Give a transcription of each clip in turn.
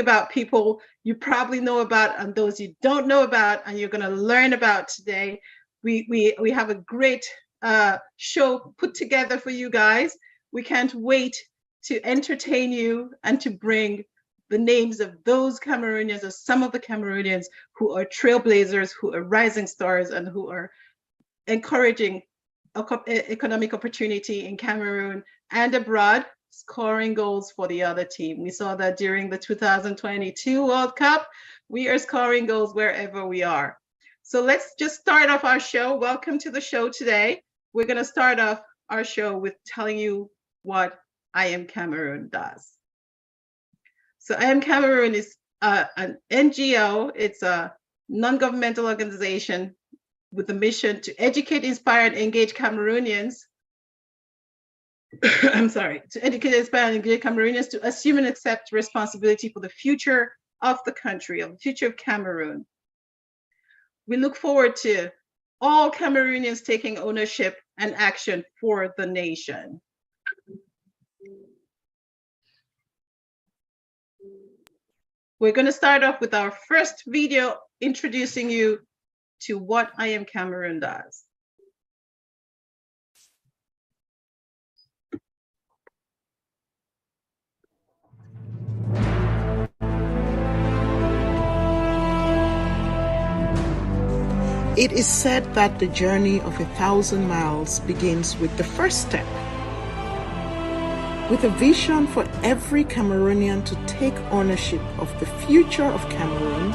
about people you probably know about and those you don't know about, and you're going to learn about today. We have a great show put together for you guys. We can't wait to entertain you and to bring the names of those Cameroonians, or some of the Cameroonians who are trailblazers, who are rising stars, and who are encouraging economic opportunity in Cameroon and abroad, scoring goals for the other team. We saw that during the 2022 World Cup. We are scoring goals wherever we are. So let's just start off our show. Welcome to the show today. We're going to start off our show with telling you what I Am Cameroon does. So I Am Cameroon is an NGO. It's a non-governmental organization with the mission to educate, inspire, and engage Cameroonians. I'm sorry, to educate, inspire, and engage Cameroonians to assume and accept responsibility for the future of the country, of the future of Cameroon. We look forward to all Cameroonians taking ownership and action for the nation. We're going to start off with our first video introducing you to what I Am Cameroon does. It is said that the journey of 1,000 miles begins with the first step. With a vision for every Cameroonian to take ownership of the future of Cameroon,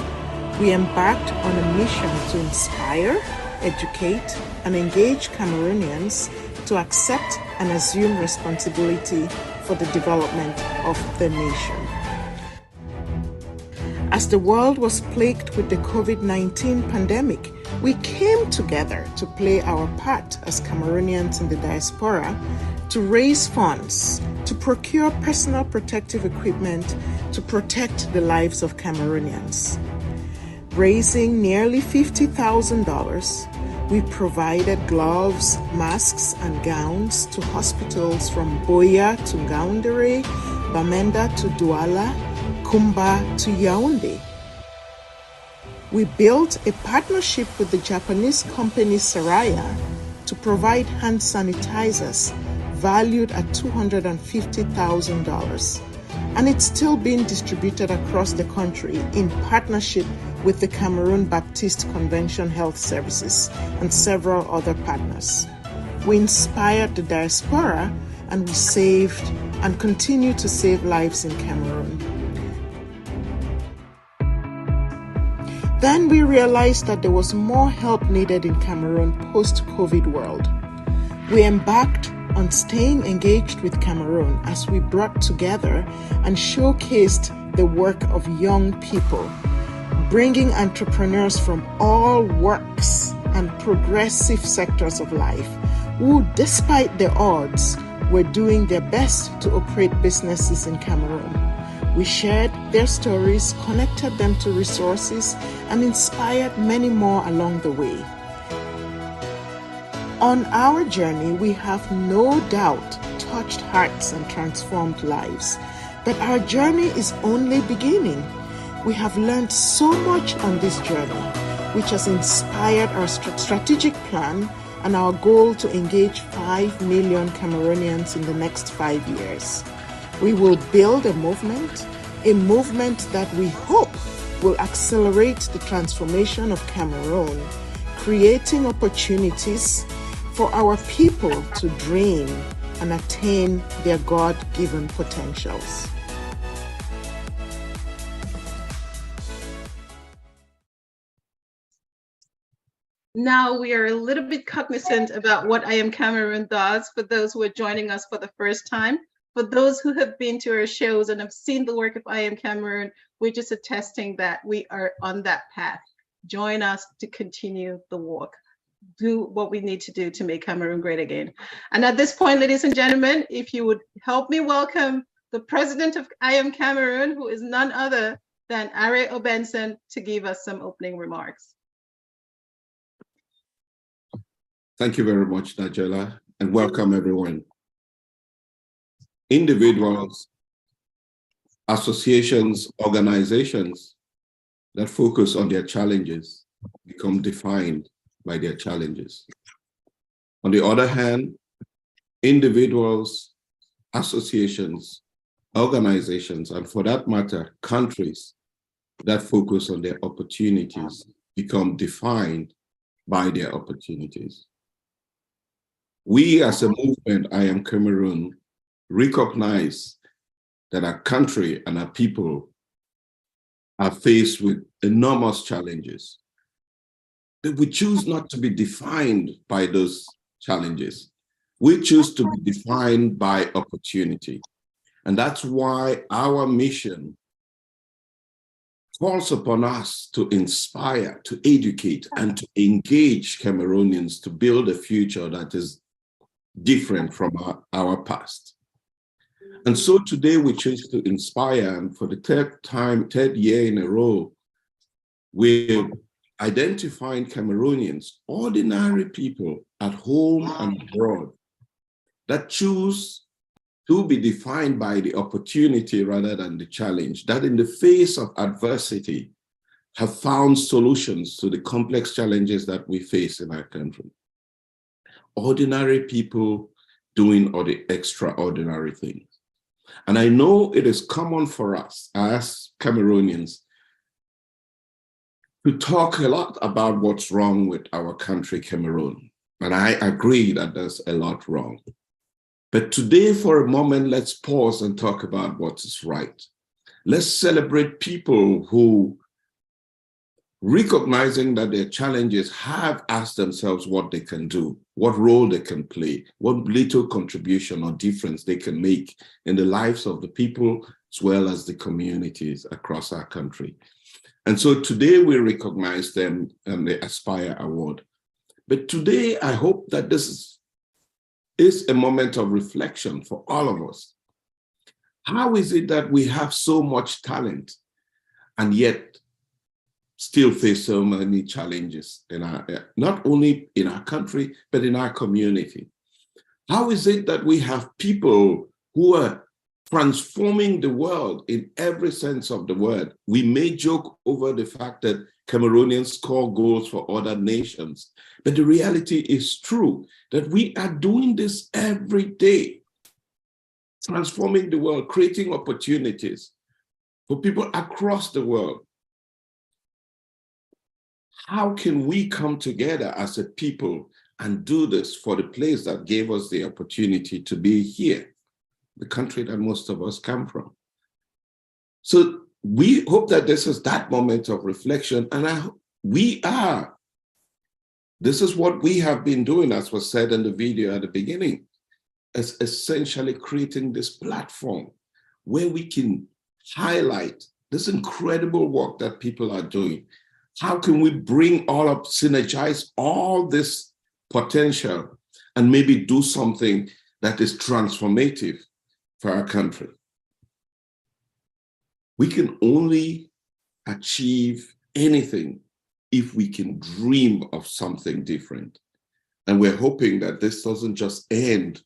we embarked on a mission to inspire, educate, and engage Cameroonians to accept and assume responsibility for the development of the nation. As the world was plagued with the COVID-19 pandemic, we came together to play our part as Cameroonians in the diaspora to raise funds, to procure personal protective equipment to protect the lives of Cameroonians. Raising nearly $50,000, we provided gloves, masks, and gowns to hospitals from Buea to Ngaoundéré, Bamenda to Douala, Kumba to Yaoundé. We built a partnership with the Japanese company Saraya to provide hand sanitizers valued at $250,000, and it's still being distributed across the country in partnership with the Cameroon Baptist Convention Health Services and several other partners. We inspired the diaspora, and we saved and continue to save lives in Cameroon. Then we realized that there was more help needed in Cameroon post-COVID world. We embarked on staying engaged with Cameroon as we brought together and showcased the work of young people, bringing entrepreneurs from all walks and progressive sectors of life who, despite the odds, were doing their best to operate businesses in Cameroon. We shared their stories, connected them to resources, and inspired many more along the way. On our journey, we have no doubt touched hearts and transformed lives. But our journey is only beginning. We have learned so much on this journey, which has inspired our strategic plan and our goal to engage 5 million Cameroonians in the next 5 years. We will build a movement that we hope will accelerate the transformation of Cameroon, creating opportunities for our people to dream and attain their God-given potentials. Now we are a little bit cognizant about what I Am Cameroon does for those who are joining us for the first time. For those who have been to our shows and have seen the work of I Am Cameroon, we're just attesting that we are on that path. Join us to continue the walk. Do what we need to do to make Cameroon great again. And at this point, ladies and gentlemen, if you would help me welcome the president of I Am Cameroon, who is none other than Are Obenson, to give us some opening remarks. Thank you very much, Nigella, and welcome everyone. Individuals associations, organizations that focus on their challenges become defined by their challenges. On the other hand, individuals, associations, organizations, and for that matter, countries that focus on their opportunities become defined by their opportunities. We as a movement, I Am Cameroon, recognize that our country and our people are faced with enormous challenges. But we choose not to be defined by those challenges. We choose to be defined by opportunity. And that's why our mission calls upon us to inspire, to educate, and to engage Cameroonians to build a future that is different from our past. And so today we choose to inspire, and for the third year in a row, we're identifying Cameroonians, ordinary people at home and abroad, that choose to be defined by the opportunity rather than the challenge, that in the face of adversity have found solutions to the complex challenges that we face in our country. Ordinary people doing all the extraordinary things. And I know it is common for us as Cameroonians to talk a lot about what's wrong with our country, Cameroon. And I agree that there's a lot wrong. But today, for a moment, let's pause and talk about what is right. Let's celebrate people who, recognizing that their challenges, have asked themselves what they can do, what role they can play, what little contribution or difference they can make in the lives of the people as well as the communities across our country. And so today we recognize them and the Aspire Award. But today, I hope that this is a moment of reflection for all of us. How is it that we have so much talent and yet still face so many challenges in not only in our country, but in our community? How is it that we have people who are transforming the world in every sense of the word? We may joke over the fact that Cameroonians score goals for other nations, but the reality is true that we are doing this every day, transforming the world, creating opportunities for people across the world. How can we come together as a people and do this for the place that gave us the opportunity to be here, the country that most of us come from? So we hope that this is that moment of reflection, and this is what we have been doing, as was said in the video at the beginning, as essentially creating this platform where we can highlight this incredible work that people are doing. How can we bring all up, synergize all this potential and maybe do something that is transformative for our country? We can only achieve anything if we can dream of something different. And we're hoping that this doesn't just end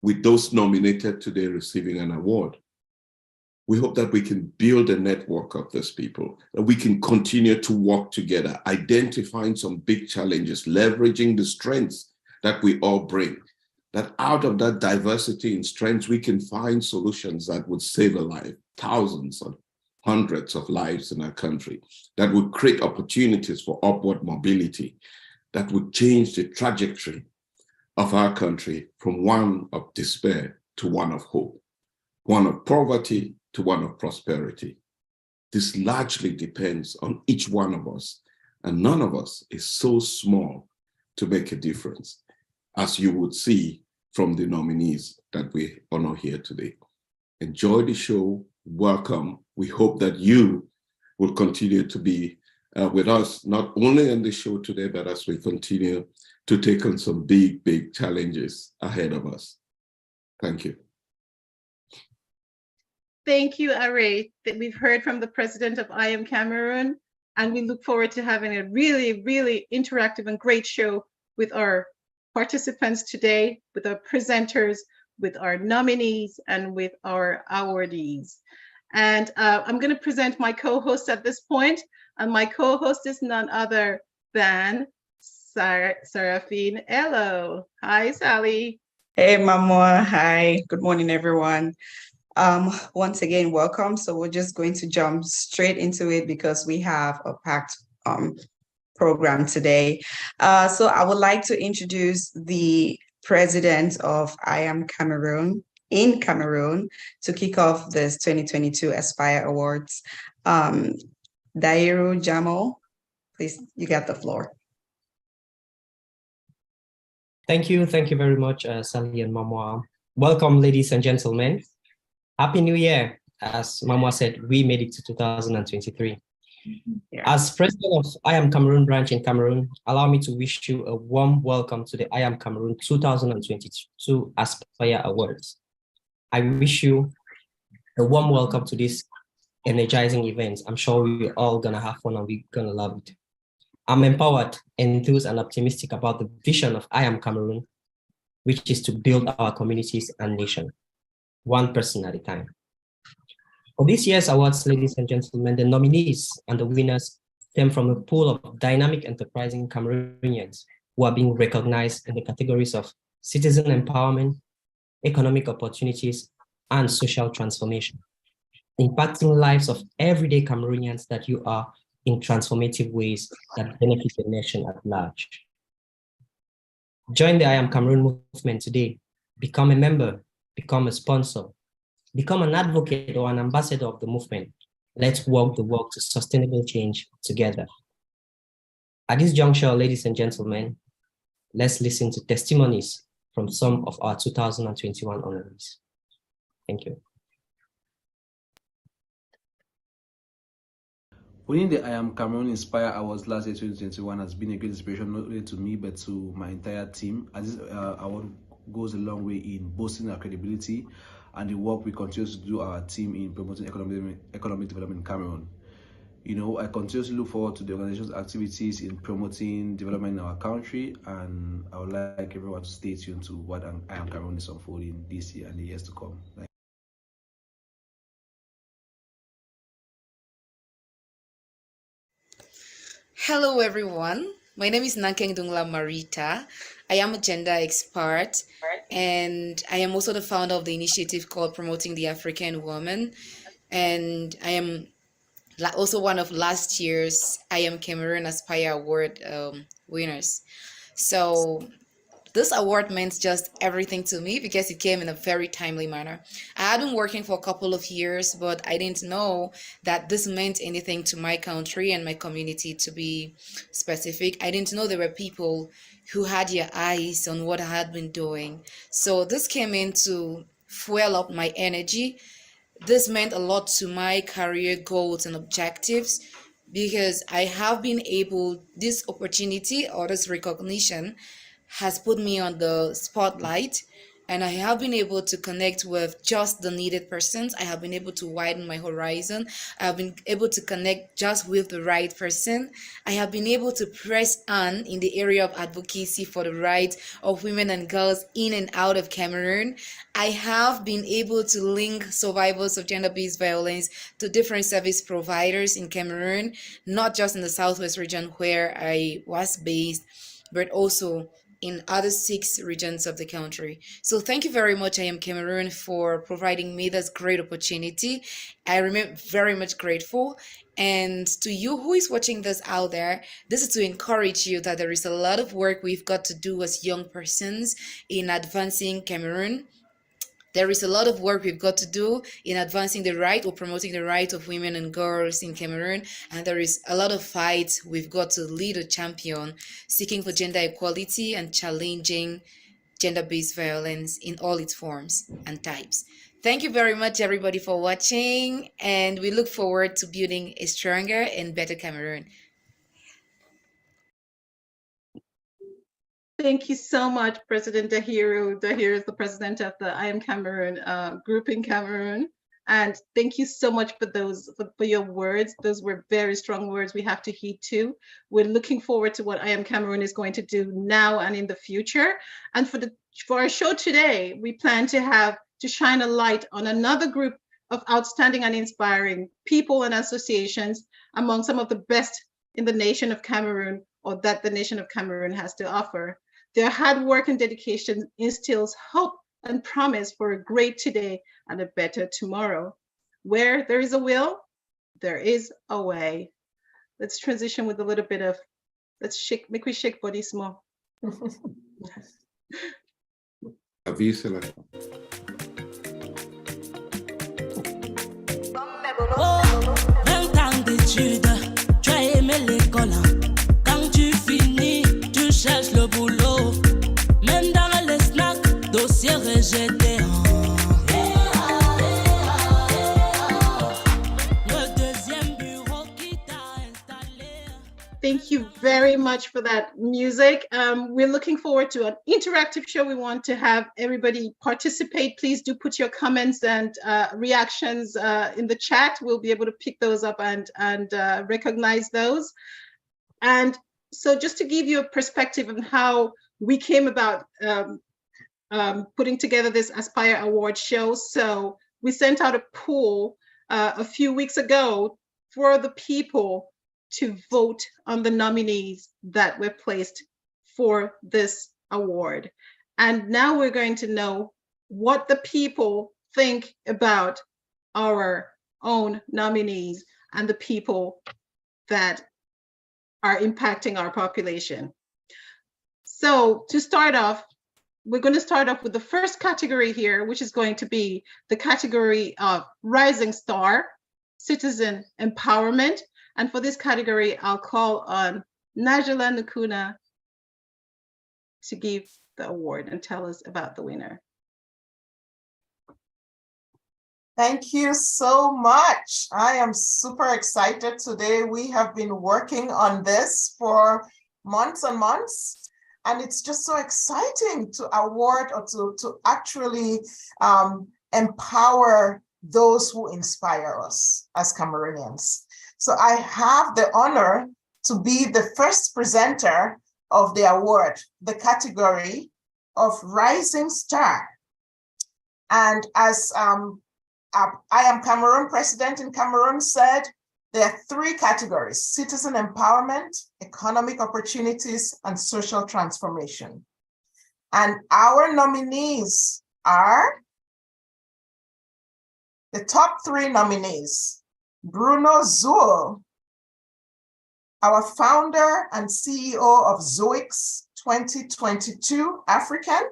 with those nominated today receiving an award. We hope that we can build a network of these people, that we can continue to work together, identifying some big challenges, leveraging the strengths that we all bring, that out of that diversity in strengths, we can find solutions that would save a life, thousands or hundreds of lives in our country, that would create opportunities for upward mobility, that would change the trajectory of our country from one of despair to one of hope, one of poverty to one of prosperity. This largely depends on each one of us, and none of us is so small to make a difference, as you would see from the nominees that we honor here today. Enjoy the show. Welcome. We hope that you will continue to be with us, not only on the show today, but as we continue to take on some big, big challenges ahead of us. Thank you. Thank you, Are. We've heard from the president of I Am Cameroon, and we look forward to having a really, really interactive and great show with our participants today, with our presenters, with our nominees, and with our awardees. And I'm going to present my co-host at this point, and my co-host is none other than Seraphine Elo. Hi, Sally. Hey, Mama. Hi. Good morning, everyone. Once again, welcome. So we're just going to jump straight into it because we have a packed program today. So I would like to introduce the president of I Am Cameroon in Cameroon to kick off this 2022 Aspire Awards. Dairu Jamal, please, you got the floor. Thank you very much, Sally and Mamwa. Welcome, ladies and gentlemen. Happy New Year. As Mamwa said, we made it to 2023. Yeah. As president of I Am Cameroon branch in Cameroon, allow me to wish you a warm welcome to the I Am Cameroon 2022 Aspire Awards. I wish you a warm welcome to this energizing event. I'm sure we're all gonna have fun and we're gonna love it. I'm empowered, enthused, and optimistic about the vision of I Am Cameroon, which is to build our communities and nation, one person at a time. For this year's awards, ladies and gentlemen, the nominees and the winners stem from a pool of dynamic, enterprising Cameroonians who are being recognized in the categories of citizen empowerment, economic opportunities, and social transformation, impacting lives of everyday Cameroonians that you are in transformative ways that benefit the nation at large. Join the I Am Cameroon movement today. Become a member, become a sponsor, become an advocate or an ambassador of the movement. Let's walk the walk to sustainable change together. At this juncture, ladies and gentlemen, let's listen to testimonies from some of our 2021 honorees. Thank you. Winning the I Am Cameroon Inspire Awards last year, 2021, has been a great inspiration not only to me but to my entire team, as this award goes a long way in boosting our credibility and the work we continue to do our team in promoting economic development in Cameroon. You know, I continuously look forward to the organization's activities in promoting development in our country, and I would like everyone to stay tuned to what I Am Cameroon is unfolding this year and the years to come. Hello everyone, my name is Nankeng Dungla Marita. I am a gender expert and I am also the founder of the initiative called Promoting the African Woman, and I am also one of last year's I Am Cameroon Aspire Award winners. So this award meant just everything to me because it came in a very timely manner. I had been working for a couple of years, but I didn't know that this meant anything to my country and my community, to be specific. I didn't know there were people who had their eyes on what I had been doing. So this came in to fuel up my energy. This meant a lot to my career goals and objectives because I have been able, this opportunity or this recognition has put me on the spotlight, and I have been able to connect with just the needed persons. I have been able to widen my horizon. I have been able to connect just with the right person. I have been able to press on in the area of advocacy for the rights of women and girls in and out of Cameroon. I have been able to link survivors of gender-based violence to different service providers in Cameroon, not just in the Southwest region where I was based, but also in other 6 regions of the country. So thank you very much, I Am Cameroon, for providing me this great opportunity. I remain very much grateful. And to you who is watching this out there, this is to encourage you that there is a lot of work we've got to do as young persons in advancing Cameroon. There is a lot of work we've got to do in advancing the right or promoting the right of women and girls in Cameroon. And there is a lot of fights we've got to lead or champion, seeking for gender equality and challenging gender-based violence in all its forms and types. Thank you very much, everybody, for watching. And we look forward to building a stronger and better Cameroon. Thank you so much, President Dahiru. Dahiru is the president of the I Am Cameroon group in Cameroon. And thank you so much for your words. Those were very strong words we have to heed to. We're looking forward to what I Am Cameroon is going to do now and in the future. And for the for our show today, we plan to shine a light on another group of outstanding and inspiring people and associations among some of the best in the nation of Cameroon, or that the nation of Cameroon has to offer. Their hard work and dedication instills hope and promise for a great today and a better tomorrow. Where there is a will, there is a way. Let's transition with a little bit of, make we shake body small. Avísela. Oh, 20 ans d'études, tu as aimé l'école. Quand tu finis, tu cherches le boulot. Même dans les snacks, dossier rejeté. Le deuxième bureau qui t'a installé. Thank you very much for that music. We're looking forward to an interactive show. We want to have everybody participate. Please do put your comments and reactions in the chat. We'll be able to pick those up and recognize those. And so just to give you a perspective on how we came about putting together this Aspire Award show. So we sent out a poll a few weeks ago for the people to vote on the nominees that were placed for this award. And now we're going to know what the people think about our own nominees and the people that are impacting our population. So to start off, we're going to start off with the first category here, which is going to be the category of Rising Star, Citizen Empowerment. And for this category, I'll call on Najala Nukuna to give the award and tell us about the winner. Thank you so much. I am super excited today. We have been working on this for months and months, and it's just so exciting to award or to actually empower those who inspire us as Cameroonians. So I have the honor to be the first presenter of the award, the category of Rising Star. And as I Am Cameroon president in Cameroon said, there are three categories: citizen empowerment, economic opportunities, and social transformation. And our nominees are the top three nominees: Bruno Zuul, our founder and CEO of Zoix 2022 African,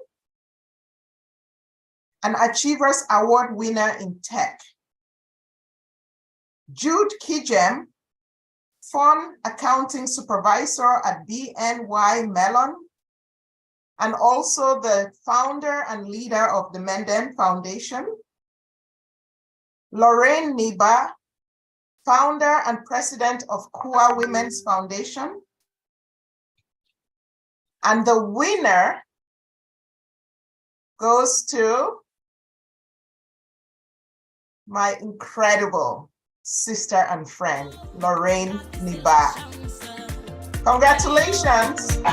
an Achievers Award winner in tech. Jude Kijem, Fund Accounting Supervisor at BNY Mellon, and also the founder and leader of the Menden Foundation. Lorraine Niba, founder and president of Kua Women's Foundation. And the winner goes to my incredible sister and friend, Lorraine Niba. Congratulations. And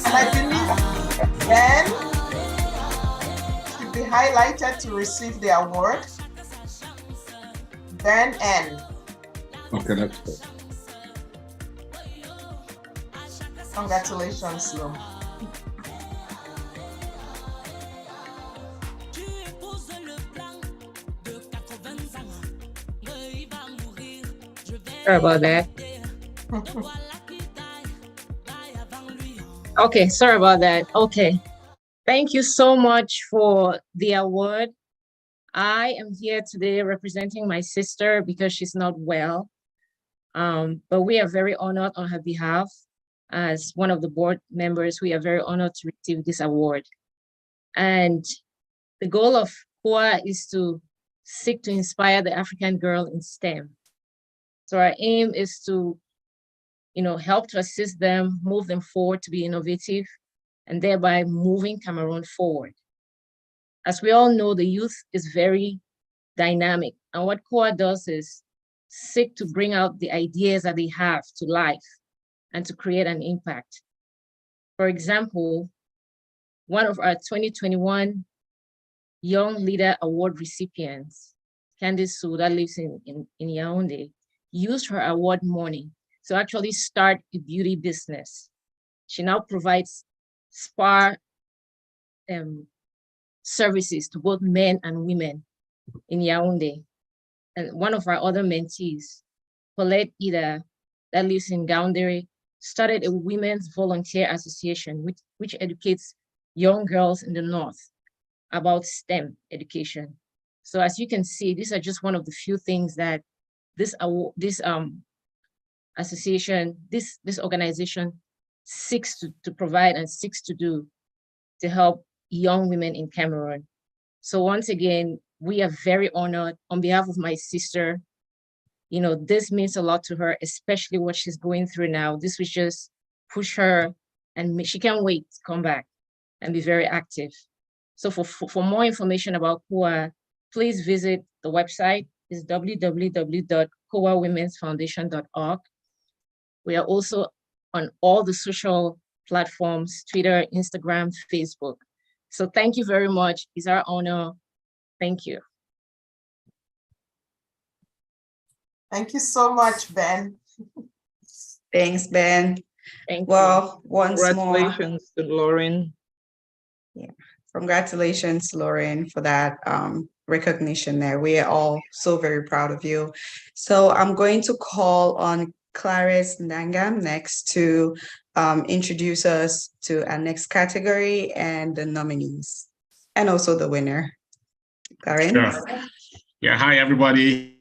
I believe Ben should be highlighted to receive the award. Ben N. Okay, that's good. Congratulations, Lou. Sorry about that. Okay, sorry about that. Okay. Thank you so much for the award. I am here today representing my sister because she's not well. But we are very honored on her behalf. As one of the board members, we are very honored to receive this award. And the goal of KOA is to seek to inspire the African girl in STEM. So our aim is to, help to assist them, move them forward to be innovative, and thereby moving Cameroon forward. As we all know, the youth is very dynamic. And what KOA does is seek to bring out the ideas that they have to life and to create an impact. For example, one of our 2021 Young Leader Award recipients, Candice Su, that lives in Yaoundé, used her award money to actually start a beauty business. She now provides spa services to both men and women in Yaoundé. And one of our other mentees, Paulette Ida, that lives in Gaoundé, started a women's volunteer association which educates young girls in the North about STEM education. So as you can see, these are just one of the few things that this association, this organization seeks to provide and seeks to do to help young women in Cameroon. So once again, we are very honored on behalf of my sister. You know, this means a lot to her, especially what she's going through now. This will just push her, and she can't wait to come back and be very active. So for more information about KOWA, please visit the website. It's www.kowawomensfoundation.org. We are also on all the social platforms, Twitter, Instagram, Facebook. So thank you very much. It's our honor. Thank you. Thank you so much, Ben. Thanks, Ben. Thank Well, once more. Congratulations to Lauren. Yeah, congratulations, Lauren, for that recognition there. We are all so very proud of you. So I'm going to call on Clarice Ndangam next to introduce us to our next category and the nominees, and also the winner. Clarence? Sure. Yeah, hi, everybody.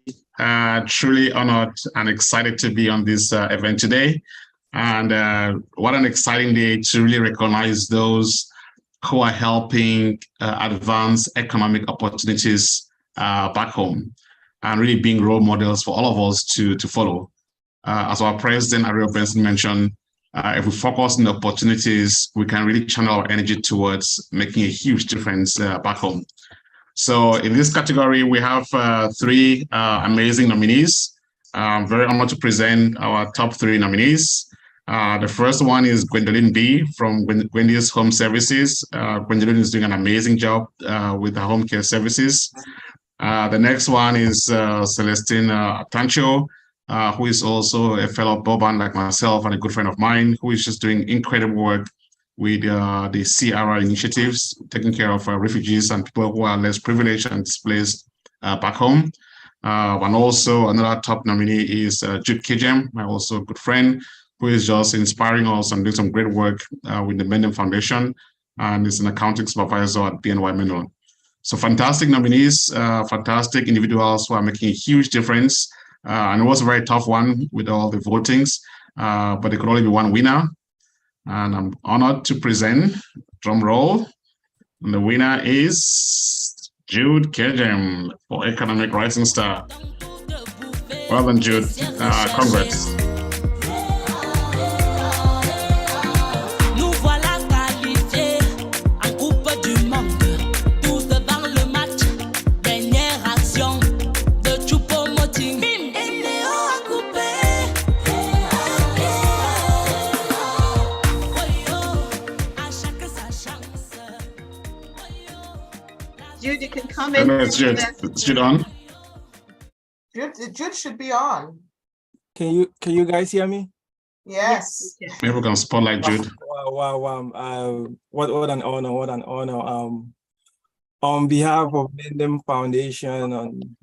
Truly honored and excited to be on this event today. And what an exciting day to really recognize those who are helping advance economic opportunities back home and really being role models for all of us to follow. As our president, Ariel Benson, mentioned, if we focus on the opportunities, we can really channel our energy towards making a huge difference back home. So in this category, we have three amazing nominees. I'm very honored to present our top three nominees. The first one is Gwendolyn B. from Gwendy's Home Services. Gwendolyn is doing an amazing job with the home care services. The next one is Celestine Tancho, who is also a fellow Boban like myself and a good friend of mine, who is just doing incredible work with the CRR initiatives, taking care of refugees and people who are less privileged and displaced back home. And also another top nominee is Jude Kejem, my also good friend, who is just inspiring us and doing some great work with the Mendem Foundation, and is an accounting supervisor at BNY Mellon. So fantastic nominees, fantastic individuals who are making a huge difference. And it was a very tough one with all the votings, but there could only be one winner. And I'm honored to present, drum roll, and the winner is Jude Kejem for Economic Rising Star. Well done, Jude. Congrats. Jude, you can comment. No, it's Jude. It's Jude on. Jude should be on. Can you guys hear me? Yes. Maybe we can spotlight Jude. Wow. What an honor, what an honor. On behalf of Mendem Foundation and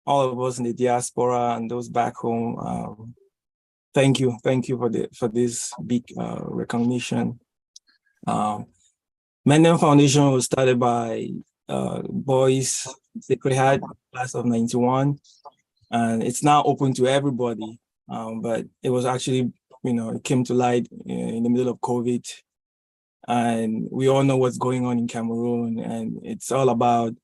all of us in the diaspora and those back home, thank you for this big recognition. Mendem Foundation was started by Boys Sacred Heart, class of 91, and it's now open to everybody. But it was actually, it came to light in the middle of COVID, and we all know what's going on in Cameroon, and it's all about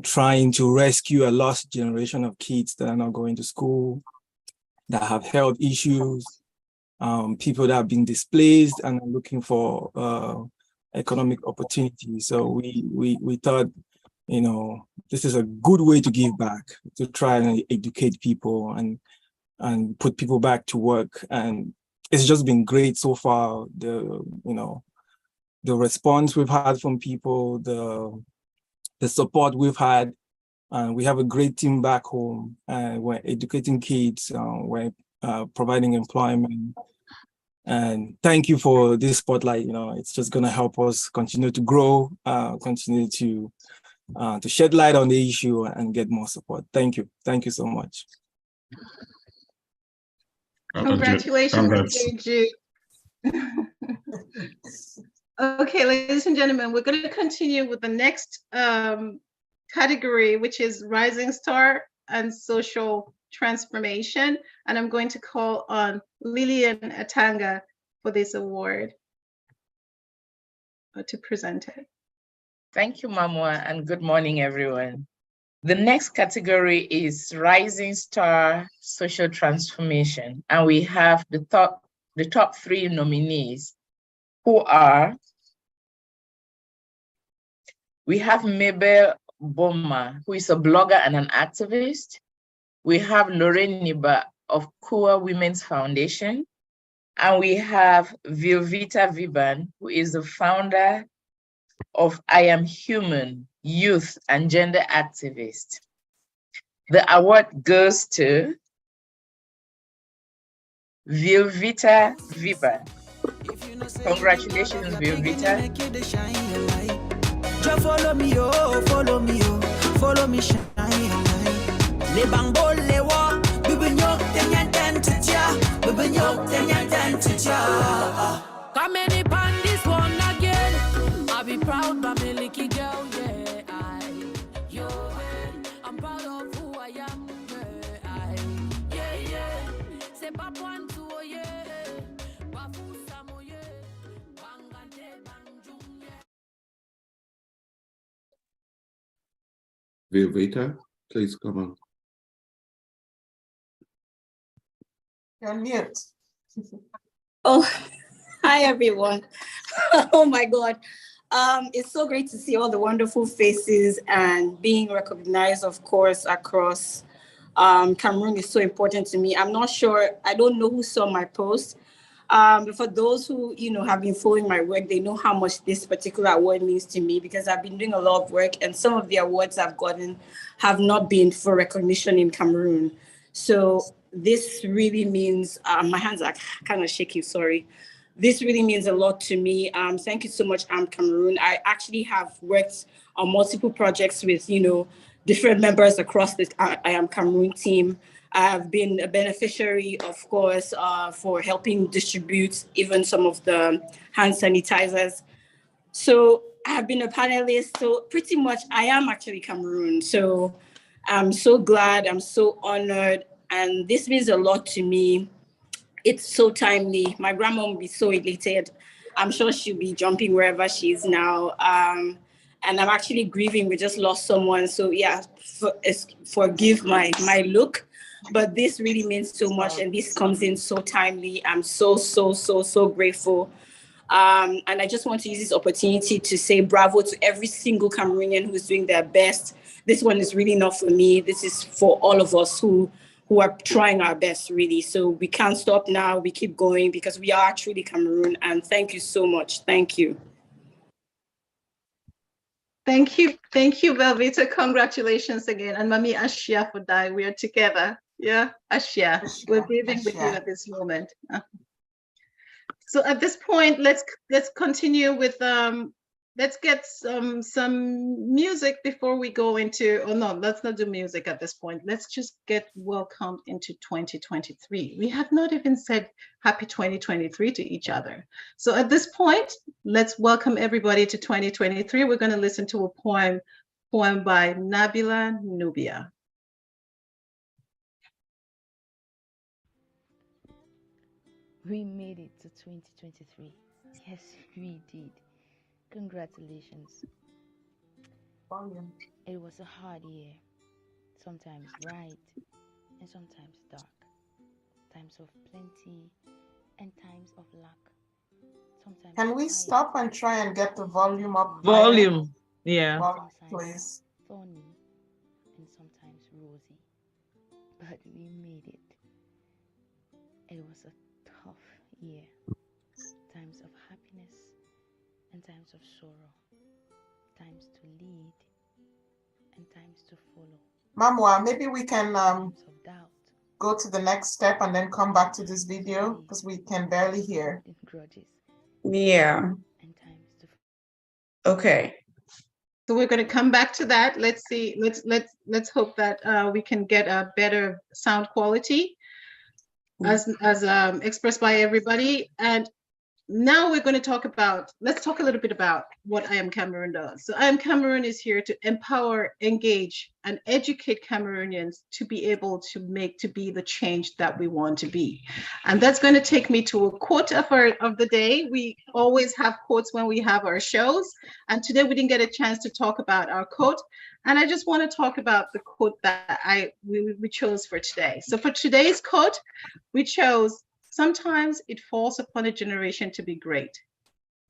trying to rescue a lost generation of kids that are not going to school, that have health issues, people that have been displaced and are looking for economic opportunities. So we thought, this is a good way to give back, to try and educate people and put people back to work. And it's just been great so far. The response we've had from people, the support we've had. And we have a great team back home. We're educating kids, we're providing employment. And thank you for this spotlight. It's just going to help us continue to grow, continue to shed light on the issue and get more support. Thank you. Thank you so much. Congratulations again, Jude. Okay, ladies and gentlemen, we're going to continue with the next category, which is Rising Star and Social Transformation. And I'm going to call on Lillian Atanga for this award to present it. Thank you, Mamwa, and good morning, everyone. The next category is Rising Star Social Transformation, and we have the top 3 nominees, who are, we have Mabel Boma, who is a blogger and an activist. We have Lorraine Niba of Kua Women's Foundation, and we have Vilvita Viban, who is the founder of I Am Human, youth and gender activist. The award goes to Vilvita Viban. Congratulations, Vilvita. Follow me, oh, follow me, oh, follow me, shine light. Le bambo le wa, bibinyo tenyan tentitia, bibinyo tenyan tentitia. Come any pan this one again. I'll be proud, my milky girl, yeah. I'm proud of who I am, yeah. C'est pas point to, yeah. Bafu samo, yeah. Bangante, bangjung, yeah. Vilvita, please come on. You're on mute. Oh, hi everyone. Oh my God. It's so great to see all the wonderful faces and being recognized, of course, across Cameroon is so important to me. I'm not sure, I don't know who saw my post, but for those who, have been following my work, they know how much this particular award means to me because I've been doing a lot of work and some of the awards I've gotten have not been for recognition in Cameroon. So this really means, my hands are kind of shaking, sorry. This really means a lot to me. Thank you so much, Cameroon. I actually have worked on multiple projects with, different members across the I Am Cameroon team. I have been a beneficiary, of course, for helping distribute even some of the hand sanitizers. So I have been a panelist. So pretty much I am actually Cameroon. So I'm so glad, I'm so honored. And this means a lot to me. It's so timely. My grandma will be so elated. I'm sure she'll be jumping wherever she is now. And I'm actually grieving. We just lost someone. So yeah, forgive my look. But this really means so much. And this comes in so timely. I'm so grateful. And I just want to use this opportunity to say bravo to every single Cameroonian who's doing their best. This one is really not for me. This is for all of us who are trying our best, really. So we can't stop now. We keep going because we are truly Cameroon. And thank you so much. Thank you. Thank you, Velvita. Congratulations again. And Mami Ashia for that. We are together. Yeah, Ashia. We're grieving with you at this moment. So at this point, let's continue with let's get some music before we go into, oh no, let's not do music at this point. Let's just get welcomed into 2023. We have not even said happy 2023 to each other. So at this point, let's welcome everybody to 2023. We're going to listen to a poem by Nabila Nubia. We made it to 2023. Yes, we did. Congratulations. It was a hard year, sometimes bright and sometimes dark, times of plenty and times of lack. Sometimes Can we stop and try and get the volume up? Volume, yeah. Please. Thorny and sometimes rosy, but we made it. It was a tough year, times of happiness and times of sorrow, times to lead and times to follow. Mamwa, maybe we can Times of doubt, go to the next step and then come back to this video because we can barely hear. grudges, Yeah. and times to Okay. So we're going to come back to that. Let's see. Let's hope that we can get a better sound quality as expressed by everybody. And now we're going to talk about, let's talk a little bit about what I Am Cameroon does. So I Am Cameroon is here to empower, engage, and educate Cameroonians to be able to be the change that we want to be. And that's going to take me to a quote of the day. We always have quotes when we have our shows. And today we didn't get a chance to talk about our quote. And I just want to talk about the quote that we chose for today. So for today's quote, we chose, "Sometimes it falls upon a generation to be great.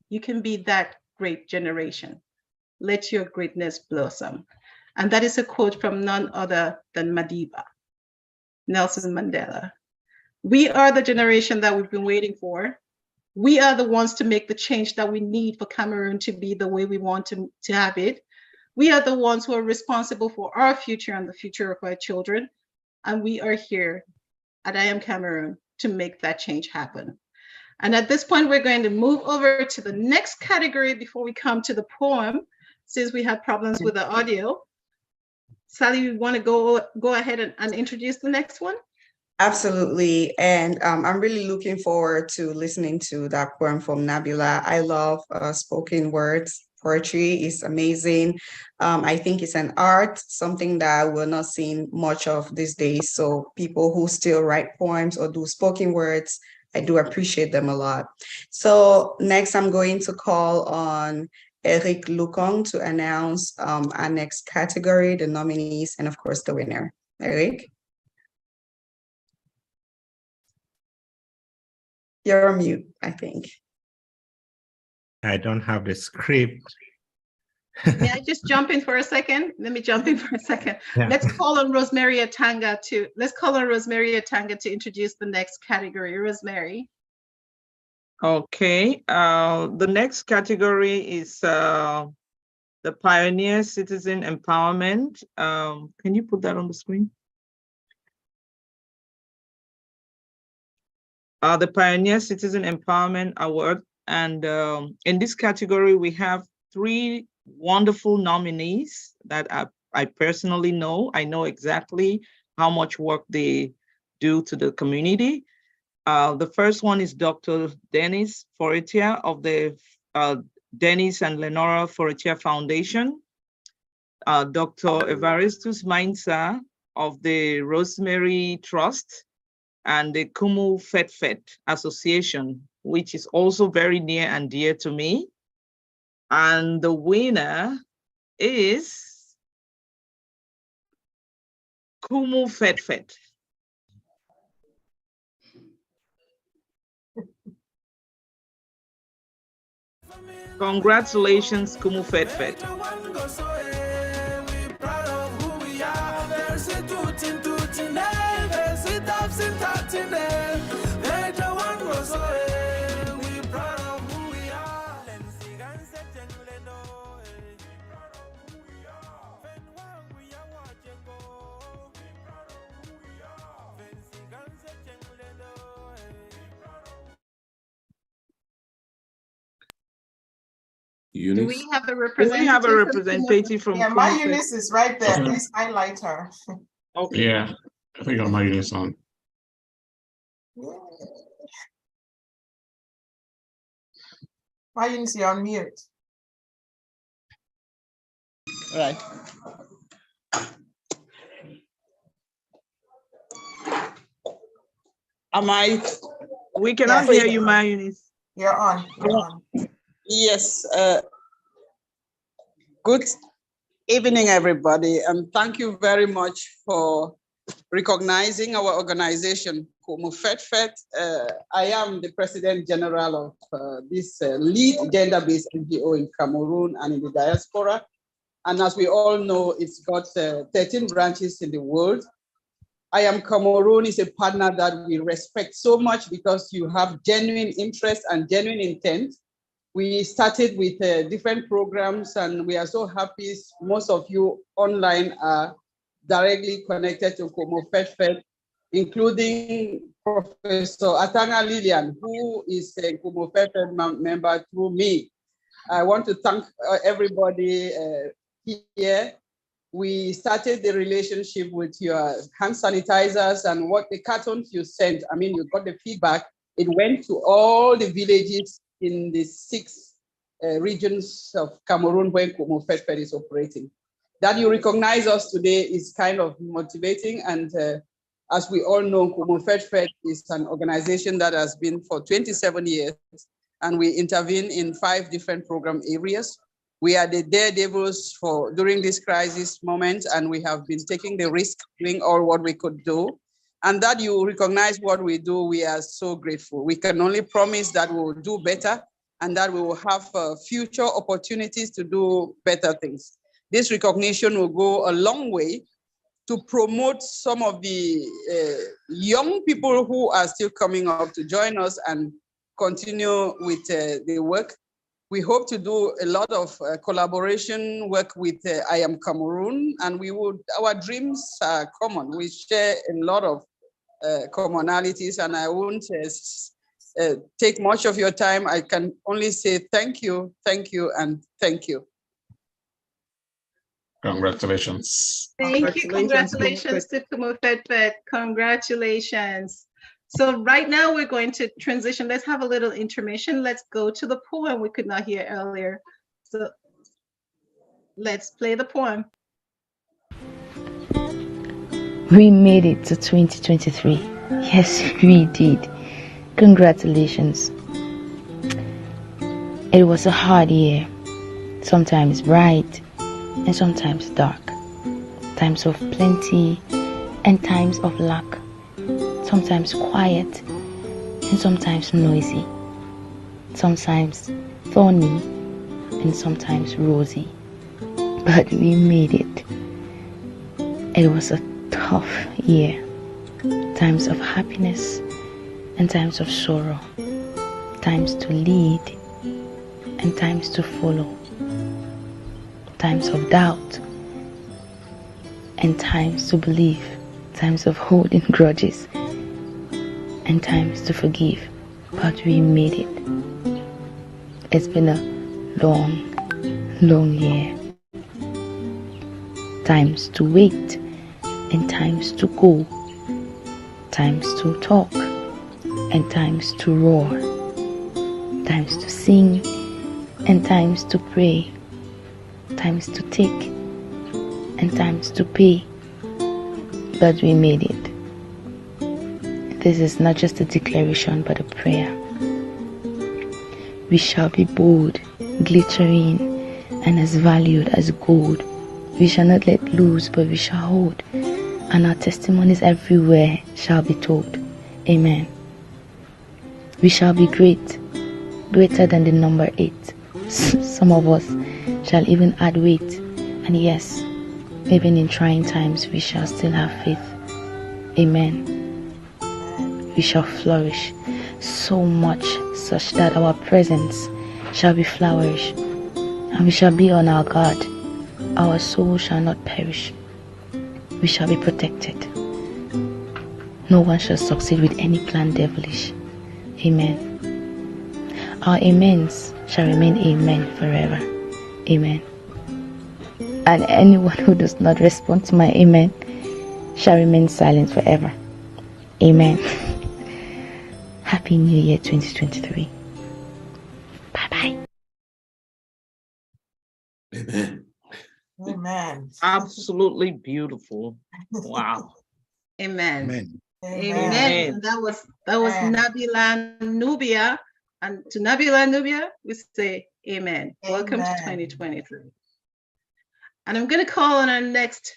You can be that great generation. Let your greatness blossom." And that is a quote from none other than Madiba, Nelson Mandela. We are the generation that we've been waiting for. We are the ones to make the change that we need for Cameroon to be the way we want to have it. We are the ones who are responsible for our future and the future of our children. And we are here at I Am Cameroon to make that change happen. And at this point, we're going to move over to the next category before we come to the poem, since we have problems with the audio. Sally, you want to go ahead and introduce the next one? Absolutely. And I'm really looking forward to listening to that poem from Nabila. I love spoken words. Poetry is amazing. I think it's an art, something that we're not seeing much of these days. So people who still write poems or do spoken words, I do appreciate them a lot. So next I'm going to call on Eric Lukong to announce our next category, the nominees, and of course the winner. Eric? You're on mute, I think. I don't have the script. May I just jump in for a second? Let me jump in for a second. Yeah. Let's call on Rosemary Atanga to introduce the next category. Rosemary. Okay, the next category is the Pioneer Citizen Empowerment. Can you put that on the screen? The Pioneer Citizen Empowerment Award. And in this category, we have 3 wonderful nominees that I personally know. I know exactly how much work they do to the community. The first one is Dr. Dennis Foretier of the Dennis and Lenora Foretier Foundation. Dr. Evaristus Mainsa of the Rosemary Trust and the Kumu Fet Association, which is also very near and dear to me. And the winner is Kumu Fet. Congratulations, Kumu Fet. Do we have a representative? We have a representative from. Yeah, my Eunice is right there. Please highlight her. Okay. Yeah, I think I'm my Eunice on. My Eunice, you're on mute. Right. We cannot hear you, my Eunice. You're on. Yes. Good evening, everybody, and thank you very much for recognizing our organization, Kumu Fet. I am the President General of this lead gender-based NGO in Cameroon and in the diaspora. And as we all know, it's got 13 branches in the world. I Am Cameroon is a partner that we respect so much because you have genuine interest and genuine intent. We started with different programs, and we are so happy most of you online are directly connected to Kumu FETFET, including Professor Atanga Lillian, who is a Kumu FETFET member through me. I want to thank everybody here. We started the relationship with your hand sanitizers and what the cartons you sent. I mean, you got the feedback. It went to all the villages in the 6 regions of Cameroon where Kumu FETFET is operating. That you recognize us today is kind of motivating. And as we all know, Kumu FETFET is an organization that has been for 27 years, and we intervene in 5 different program areas. We are the daredevils during this crisis moment, and we have been taking the risk, doing all what we could do. And that you recognize what we do, we are so grateful. We can only promise that we will do better and that we will have future opportunities to do better things. This recognition will go a long way to promote some of the young people who are still coming up to join us and continue with the work. We hope to do a lot of collaboration work with I Am Cameroon, and our dreams are common. We share a lot of commonalities, and I won't take much of your time. I can only say thank you, and thank you. Congratulations. Thank you. Congratulations to Kumu FETFET. Congratulations. So right now we're going to transition. Let's have a little intermission. Let's go to the poem we could not hear earlier. So let's play the poem. We made it to 2023. Yes, we did. Congratulations. It was a hard year, sometimes bright and sometimes dark, times of plenty and times of lack, sometimes quiet and sometimes noisy, sometimes thorny and sometimes rosy. But we made it. It was a tough year, times of happiness and times of sorrow, times to lead and times to follow, times of doubt and times to believe, times of holding grudges and times to forgive. But we made it. It's been a long year. Times to wait and times to go, times to talk and times to roar, times to sing and times to pray, times to take and times to pay. But we made it. This is not just a declaration but a prayer. We shall be bold, glittering, and as valued as gold. We shall not let loose, but we shall hold, and our testimonies everywhere shall be told. Amen. We shall be great, greater than the number 8. Some of us shall even add weight, and yes, even in trying times, we shall still have faith. Amen. We shall flourish so much, such that our presence shall be flourish, and we shall be on our guard. Our soul shall not perish. We shall be protected. No one shall succeed with any plan devilish. Amen. Our amens shall remain amen forever. Amen. And anyone who does not respond to my amen shall remain silent forever. Amen. Happy New Year 2023. Bye-bye. Amen. Amen. Absolutely beautiful. Wow. Amen. Amen. Amen. And that was Nabila Nubia. And to Nabila Nubia, we say amen. Welcome to 2023. And I'm going to call on our next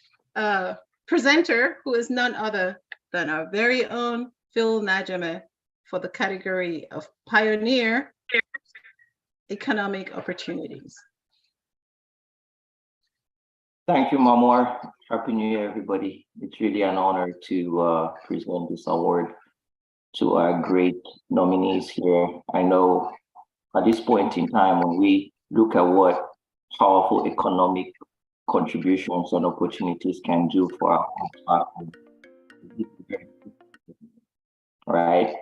presenter, who is none other than our very own Phil Najame for the category of Pioneer Economic Opportunities. Thank you, Mamor. Happy New Year, everybody. It's really an honor to present this award to our great nominees here. I know at this point in time, when we look at what powerful economic contributions and opportunities can do for our platform, right?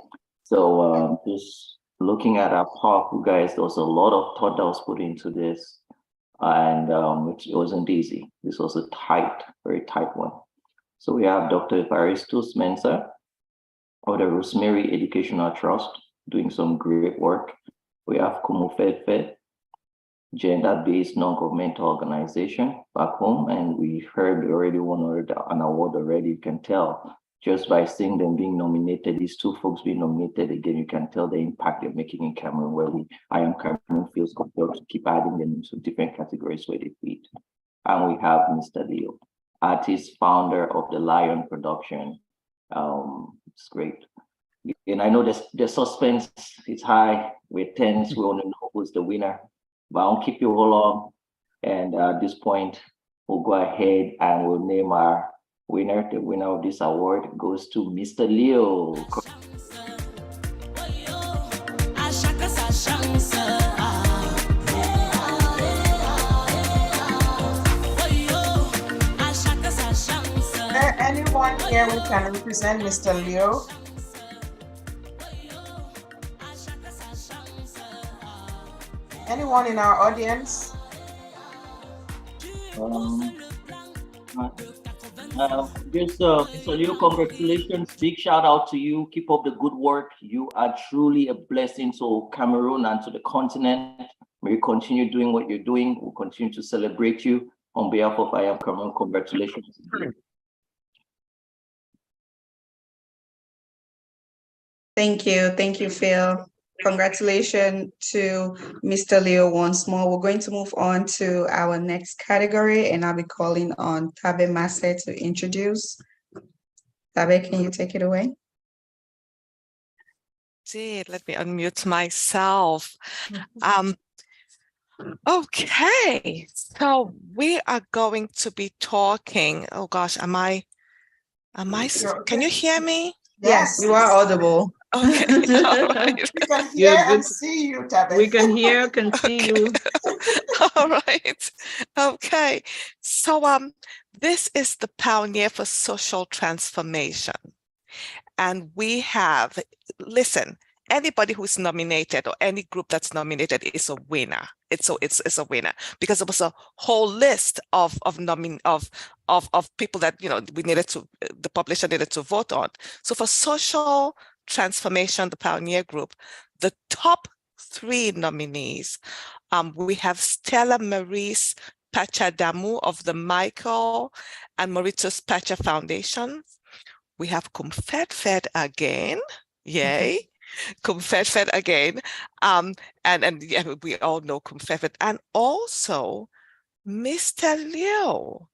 So just looking at our powerful guys, there was a lot of thought that was put into this, and it wasn't easy. This was a tight, very tight one. So we have Dr. Evaristos Mensah of the Rosemary Educational Trust doing some great work. We have Kumu Fedfed, gender-based non-governmental organization back home, and we heard already an award already. You can tell just by seeing them being nominated, these two folks being nominated again, you can tell the impact they're making in Cameroon, where I Am Cameroon feels compelled to keep adding them into different categories where they fit. And we have Mr. Leo, artist, founder of the Lion Production. It's great. And I know the suspense is high. We're tense. We want to know who's the winner. But I won't keep you all long. And at this point, we'll go ahead and we'll name our winner. The winner of this award goes to Mr. Leo. Anyone here who can represent Mr. Leo? Anyone in our audience? Mr. Leo, congratulations. Big shout out to you. Keep up the good work. You are truly a blessing to Cameroon and to the continent. May you continue doing what you're doing. We'll continue to celebrate you. On behalf of I Am Cameroon, congratulations. Thank you, Phil. Congratulations to Mr. Leo once more. We're going to move on to our next category, and I'll be calling on Tabe Masse to introduce. Tabe, can you take it away? Let me unmute myself. Okay, so we are going to be talking. Oh gosh, can you hear me? Yes, you are audible. Okay. All right. We can hear and see you, Tabe. We can hear, can see you. All right. Okay. So this is the Pioneer for Social Transformation. And we have, listen, anybody who's nominated or any group that's nominated is a winner. It's a winner because it was a whole list of people that the publisher needed to vote on. So for social transformation, the Pioneer Group, the top 3 nominees, we have Stella Maurice Pachadamu of the Michael and Mauritius Pacha Foundation. We have Kumfedfed again, yay. Kumfedfed again, and yeah, we all know Kumfedfed, and also Mr. Leo,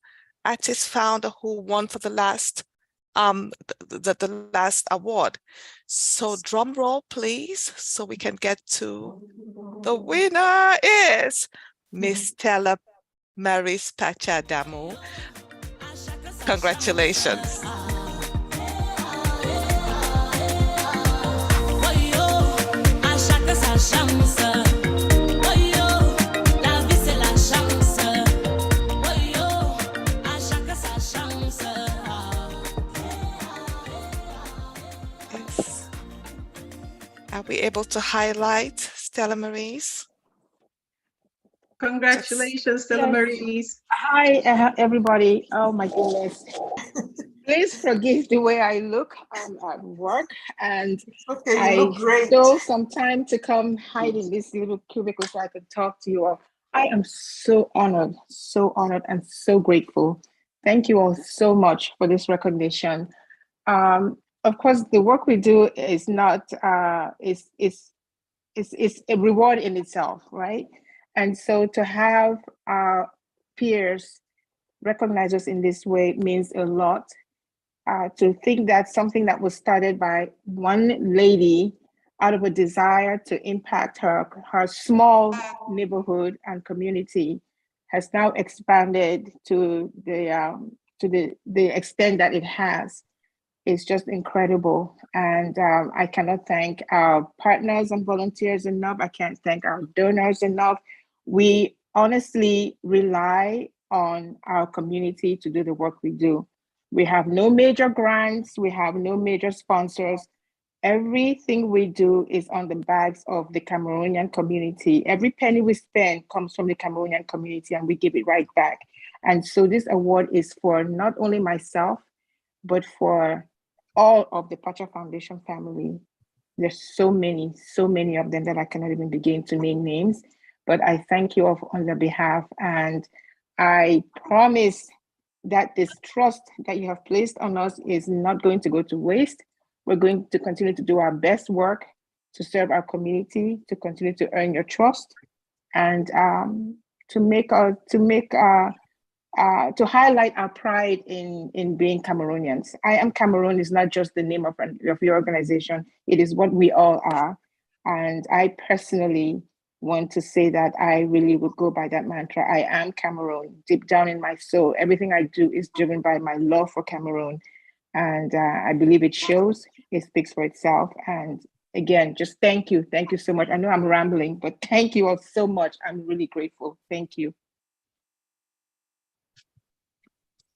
artist founder who won for the last the last award. So drum roll, please, so we can get to the winner is Miss Stella Maurice Pachadamu. Congratulations. Are we able to highlight Stella Maurice? Congratulations, Stella Maurice. Hi, everybody. Oh my goodness. Please forgive the way I look. I'm at work and okay, you look great. stole some time to come hide in this little cubicle so I could talk to you all. I am so honored and so grateful. Thank you all so much for this recognition. Of course, the work we do is not, is a reward in itself, right? And so to have our peers recognize us in this way means a lot. To think that something that was started by one lady out of a desire to impact her small neighborhood and community has now expanded to the extent that it has. It's just incredible. And I cannot thank our partners and volunteers enough. I can't thank our donors enough. We honestly rely on our community to do the work we do. We have no major grants. We have no major sponsors. Everything we do is on the backs of the Cameroonian community. Every penny we spend comes from the Cameroonian community, and we give it right back. And so this award is for not only myself, but for all of the Pacha Foundation family. There's so many of them that I cannot even begin to name names, but I thank you all on their behalf. And I promise that this trust that you have placed on us is not going to go to waste. We're going to continue to do our best work to serve our community, to continue to earn your trust, and to highlight our pride in being Cameroonians. I Am Cameroon is not just the name of your organization, it is what we all are. And I personally want to say that I really would go by that mantra. I am Cameroon, deep down in my soul. Everything I do is driven by my love for Cameroon. And I believe it shows, it speaks for itself. And again, just thank you. Thank you so much. I know I'm rambling, but thank you all so much. I'm really grateful. Thank you.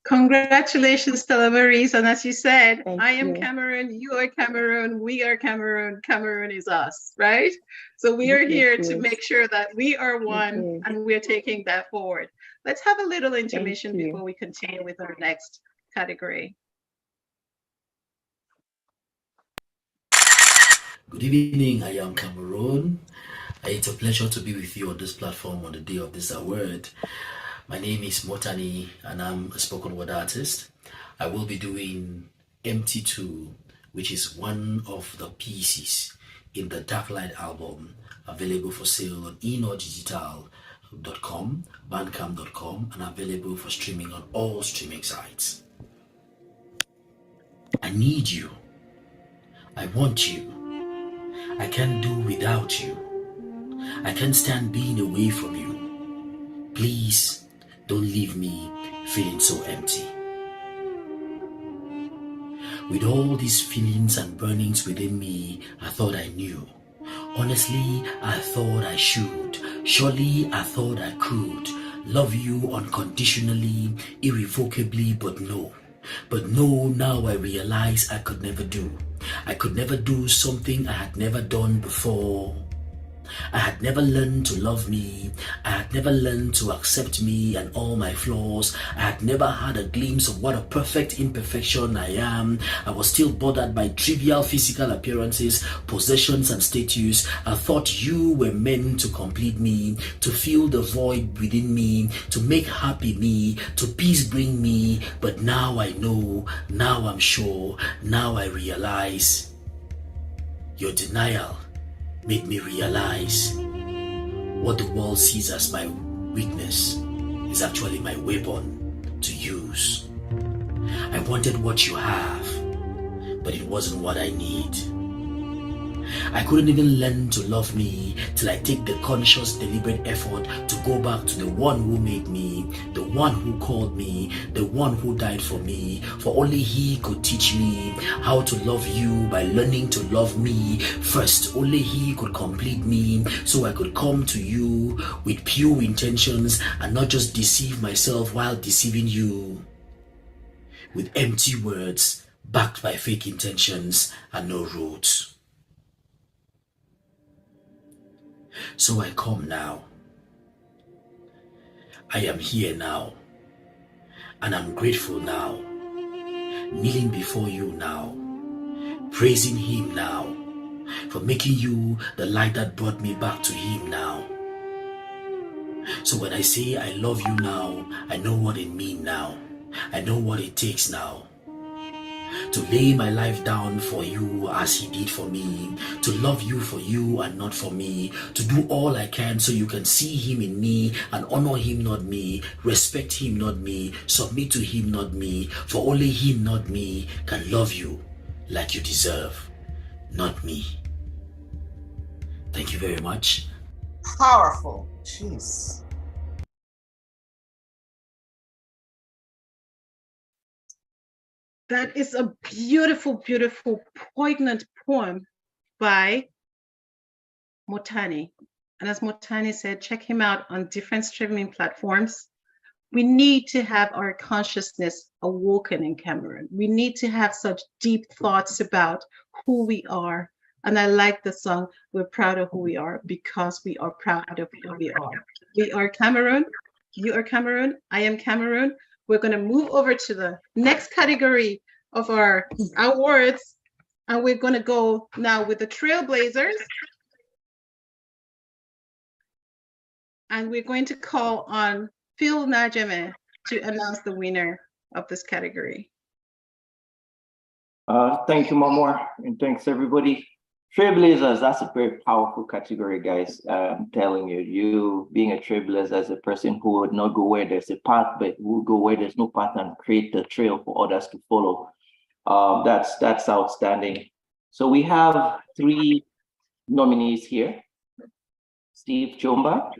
Congratulations, Stella Maurice. And as you said, I am you. Cameroon, you are Cameroon, we are Cameroon, Cameroon is us, right? So we are here to make sure that we are one and we're taking that forward. Let's have a little intermission before we continue with our next category. Good evening, I am Cameroon. It's a pleasure to be with you on this platform on the day of this award. My name is Motani and I'm a spoken word artist. I will be doing MT2, which is one of the pieces in the Dark Light album, available for sale on enorddigital.com, bandcamp.com, and available for streaming on all streaming sites. I need you. I want you. I can't do without you. I can't stand being away from you. Please don't leave me feeling so empty. With all these feelings and burnings within me, I thought I knew. Honestly, I thought I should. Surely I thought I could love you unconditionally, irrevocably, but no. But no, now I realize I could never do. I could never do something I had never done before. I had never learned to love me. I had never learned to accept me and all my flaws. I had never had a glimpse of what a perfect imperfection I am. I was still bothered by trivial physical appearances, possessions and status. I thought you were meant to complete me, to fill the void within me, to make happy me, to peace bring me. But now I know, now I'm sure, now I realize your denial made me realize what the world sees as my weakness is actually my weapon to use. I wanted what you have, but it wasn't what I need. I couldn't even learn to love me till I take the conscious, deliberate effort to go back to the one who made me, the one who called me, the one who died for me, for only he could teach me how to love you by learning to love me first. Only he could complete me so I could come to you with pure intentions and not just deceive myself while deceiving you with empty words backed by fake intentions and no roots. So I come now. I am here now. And I'm grateful now. Kneeling before you now. Praising him now. For making you the light that brought me back to him now. So when I say I love you now, I know what it means now. I know what it takes now. To lay my life down for you as he did for me, to love you for you and not for me, to do all I can so you can see him in me and honor him not me, respect him not me, submit to him not me, for only him not me can love you like you deserve, not me. Thank you very much. Powerful. Jeez. That is a beautiful, beautiful, poignant poem by Motani. And as Motani said, check him out on different streaming platforms. We need to have our consciousness awoken in Cameroon. We need to have such deep thoughts about who we are. And I like the song, We're Proud of Who We Are, because we are proud of who we are. We are Cameroon. You are Cameroon. I am Cameroon. We're going to move over to the next category of our awards. And we're going to go now with the Trailblazers. And we're going to call on Phil Najeme to announce the winner of this category. Thank you, Mamor, and thanks everybody. Trailblazers, that's a very powerful category, guys. I'm telling you, you being a trailblazer is a person who would not go where there's a path, but will go where there's no path and create the trail for others to follow. That's outstanding. So we have 3 nominees here: Steve Chomba,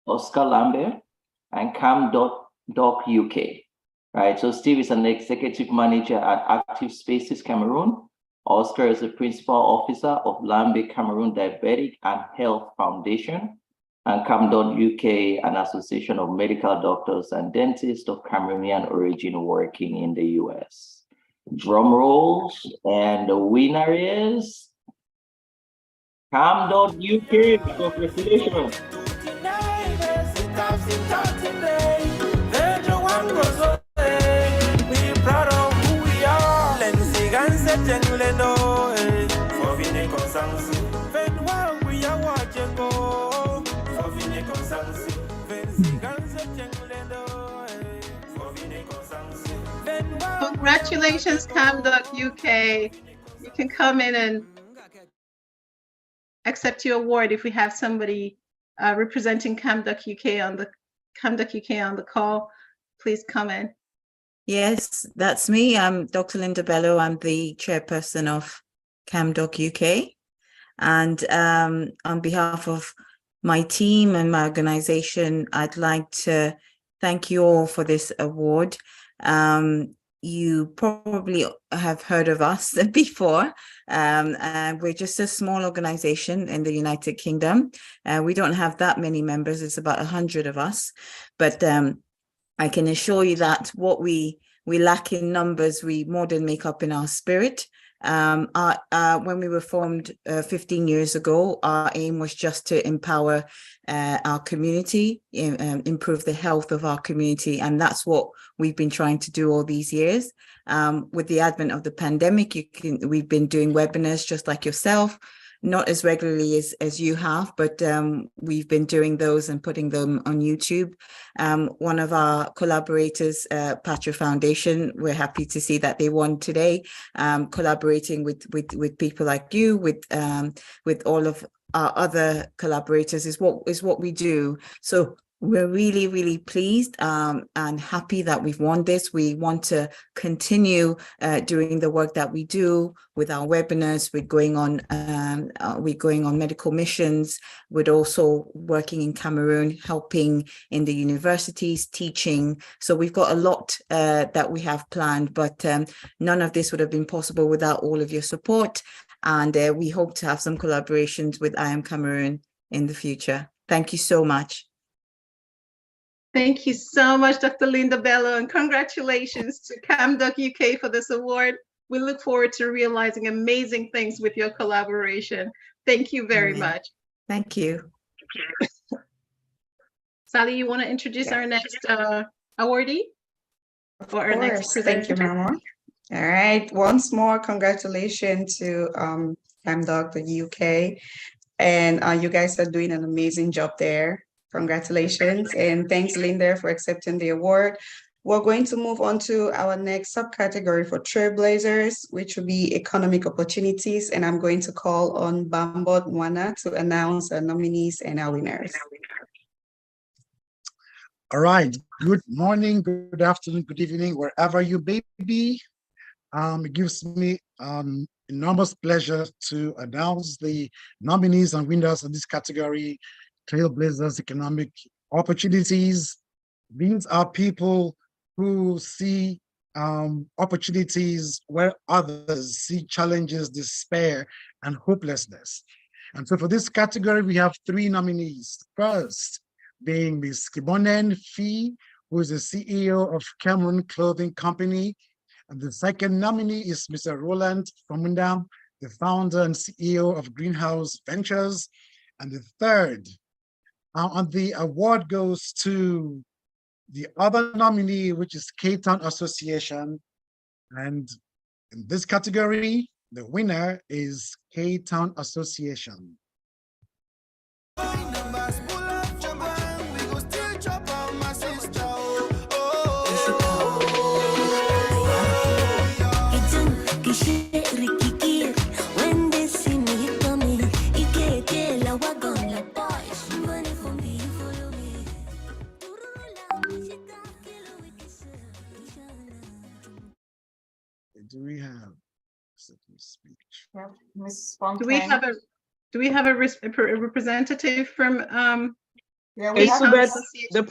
Oscar Lambert, and Cam.Doc UK. Right. So Steve is an executive manager at Active Spaces Cameroon. Oscar is the principal officer of Lambert Cameroon Diabetic and Health Foundation, and Cam.UK, an association of medical doctors and dentists of Cameroonian origin working in the US. Drum rolls, and the winner is Cam.UK. Congratulations. Congratulations, Cam.UK. You can come in and accept your award if we have somebody representing Cam.UK on the call. Please come in. Yes, that's me. I'm Dr. Linda Bello. I'm the chairperson of Cam.UK. And on behalf of my team and my organization, I'd like to thank you all for this award. You probably have heard of us before. We're just a small organization in the United Kingdom. We don't have that many members. It's about 100 of us. But I can assure you that what we lack in numbers, we more than make up in our spirit. When we were formed 15 years ago, our aim was just to empower our community, improve the health of our community. And that's what we've been trying to do all these years. With the advent of the pandemic, we've been doing webinars just like yourself, not as regularly as you have, but we've been doing those and putting them on YouTube. One of our collaborators, Patra Foundation, we're happy to see that they won today, collaborating with people like you, with all of our other collaborators is what we do. So we're really, really pleased and happy that we've won this. We want to continue doing the work that we do with our webinars. We're going on medical missions. We're also working in Cameroon, helping in the universities, teaching. So we've got a lot that we have planned, but none of this would have been possible without all of your support. And we hope to have some collaborations with I Am Cameroon in the future. Thank you so much. Thank you so much, Dr. Linda Bello, and congratulations to Cam.UK for this award. We look forward to realizing amazing things with your collaboration. Thank you very much. Thank you. Sally, you want to introduce our next awardee? Or our next presenter? Thank you, Mama. All right. Once more, congratulations to Cam.UK. And you guys are doing an amazing job there. Congratulations, and thanks, Linda, for accepting the award. We're going to move on to our next subcategory for Trailblazers, which will be economic opportunities, and I'm going to call on Bambot Mwana to announce our nominees and our winners. All right, good morning, good afternoon, good evening, wherever you may be. It gives me enormous pleasure to announce the nominees and winners of this category, Trailblazers Economic Opportunities. These are people who see opportunities where others see challenges, despair, and hopelessness. And so for this category, we have 3 nominees. First being Ms. Kibonen Fee, who is the CEO of Cameroon Clothing Company. And the second nominee is Mr. Roland Famundam, the founder and CEO of Greenhouse Ventures. And the third, and the award goes to the other nominee, which is Cape Town Association. And in this category, the winner is Cape Town Association. Do we have speech? Yeah, Ms. Do we have a representative from Isubet? The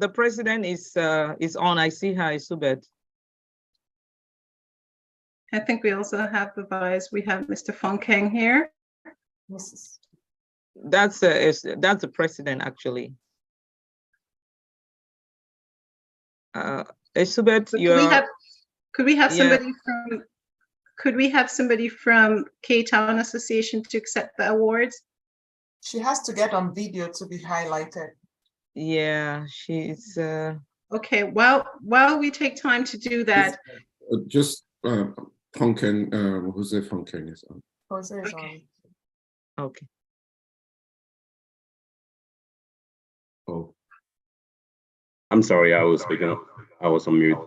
president is on. I see her, Isubet. I think we also have the vice. We have Mr. Funkeng here. That's the president actually. Isubet, so could we have somebody from Cape Town Association to accept the awards? She has to get on video to be highlighted. Yeah, she's okay. While we take time to do that, just Funkeng, Jose Funkeng is on. Jose is on. Okay. Oh, I'm sorry, I was speaking. I was on mute.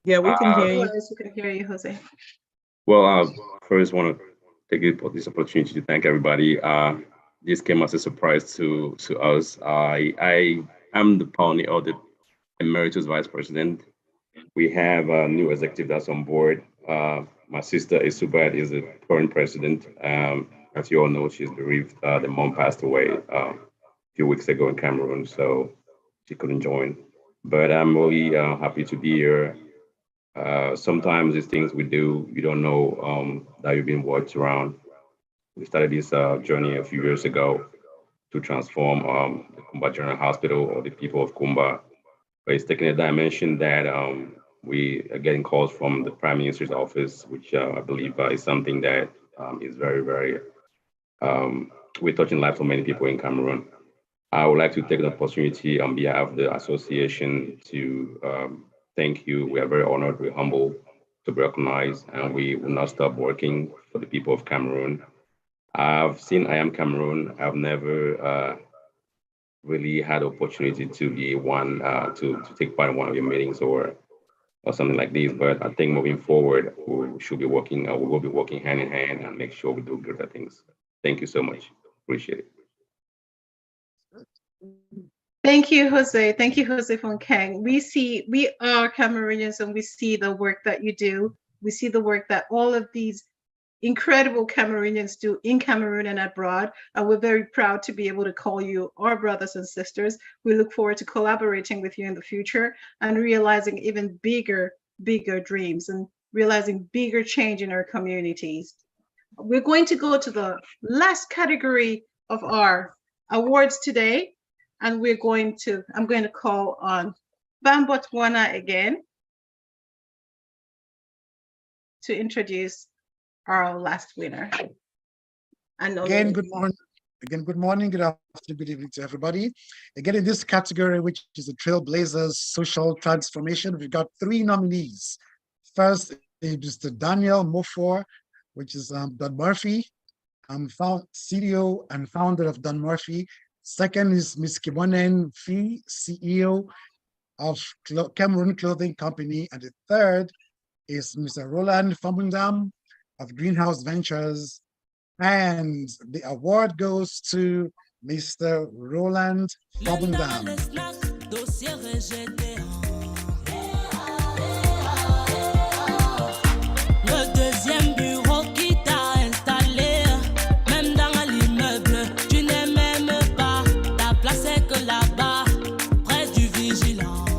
Yeah, we can hear you. We can hear you, Jose. Well, I first want to take this opportunity to thank everybody. This came as a surprise to us. I am the pioneer or the emeritus vice president. We have a new executive that's on board. My sister Isubet is the current president. As you all know, she's bereaved. The mom passed away a few weeks ago in Cameroon, so she couldn't join. But I'm really happy to be here. Sometimes these things we do, you don't know that you've been watched around. We started this journey a few years ago to transform the Kumba General Hospital or the people of Kumba. But it's taken a dimension that we are getting calls from the Prime Minister's office, which I believe is something that is very, very, we're touching lives of many people in Cameroon. I would like to take the opportunity on behalf of the association to thank you. We are very honored, we're humbled to be recognized, and we will not stop working for the people of Cameroon. I've seen I Am Cameroon. I've never really had the opportunity to be one, to take part in one of your meetings or something like this, but I think moving forward, we should be working, we will be working hand in hand and make sure we do greater things. Thank you so much. Appreciate it. Thank you, Jose. Thank you, Jose Funkeng. We are Cameroonians and we see the work that you do. We see the work that all of these incredible Cameroonians do in Cameroon and abroad. And we're very proud to be able to call you our brothers and sisters. We look forward to collaborating with you in the future and realizing even bigger dreams and realizing bigger change in our communities. We're going to go to the last category of our awards today. And I'm going to call on Bam Botswana again to introduce our last winner. And again, good morning. Good morning, good afternoon, good evening to everybody. Again, in this category, which is the Trailblazers Social Transformation, we've got 3 nominees. First is Mr. Daniel Mofor, which is Don Murphy, CEO and founder of Don Murphy. Second is Ms. Kibonen Fee, CEO of Cameroon Clothing Company. And the third is Mr. Roland Famundam of Greenhouse Ventures. And the award goes to Mr. Roland Famundam. Là-bas, près du vigilant.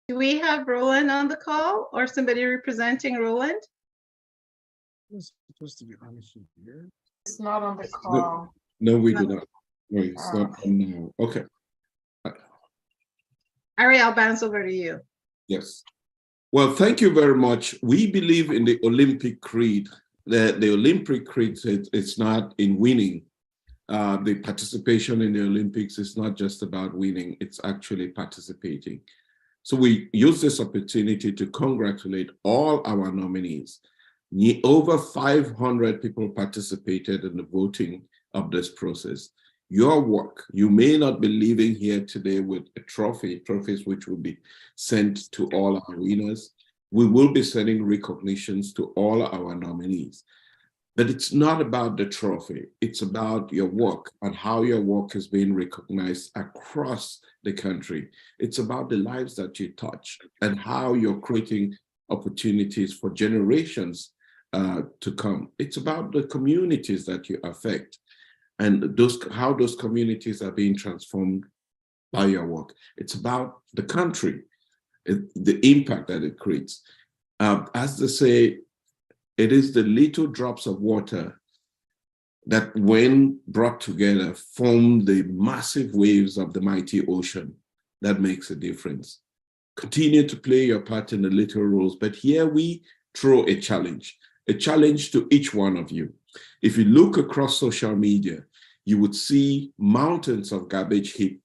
Do we have Roland on the call or somebody representing Roland? It's supposed to be on here. It's not on the call. No, we do not. No, it's not on now. Okay. Ari, I'll bounce over to you. Yes. Well, thank you very much. We believe in the Olympic creed. The Olympic creed says it's not in winning. The participation in the Olympics is not just about winning, it's actually participating. So we use this opportunity to congratulate all our nominees. Over 500 people participated in the voting of this process. Your work, you may not be leaving here today with a trophies which will be sent to all our winners. We will be sending recognitions to all our nominees. But it's not about the trophy, it's about your work and how your work is being recognized across the country. It's about the lives that you touch and how you're creating opportunities for generations to come. It's about the communities that you affect and how those communities are being transformed by your work. It's about the country, the impact that it creates. As they say, it is the little drops of water that, when brought together, form the massive waves of the mighty ocean that makes a difference. Continue to play your part in the little roles, but here we throw a challenge to each one of you. If you look across social media, you would see mountains of garbage heap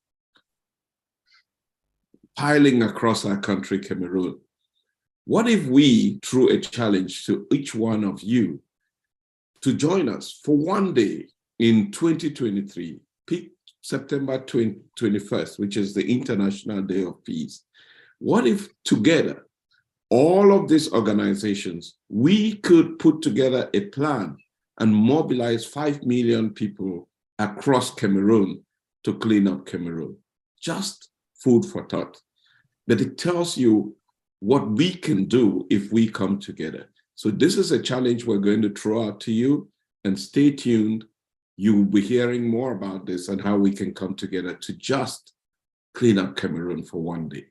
piling across our country, Cameroon. What if we threw a challenge to each one of you to join us for one day in 2023, September 21st, which is the International Day of Peace? What if together, all of these organizations, we could put together a plan and mobilize 5 million people across Cameroon to clean up Cameroon? Just food for thought. But it tells you what we can do if we come together. So this is a challenge we're going to throw out to you, and stay tuned. You will be hearing more about this and how we can come together to just clean up Cameroon for one day.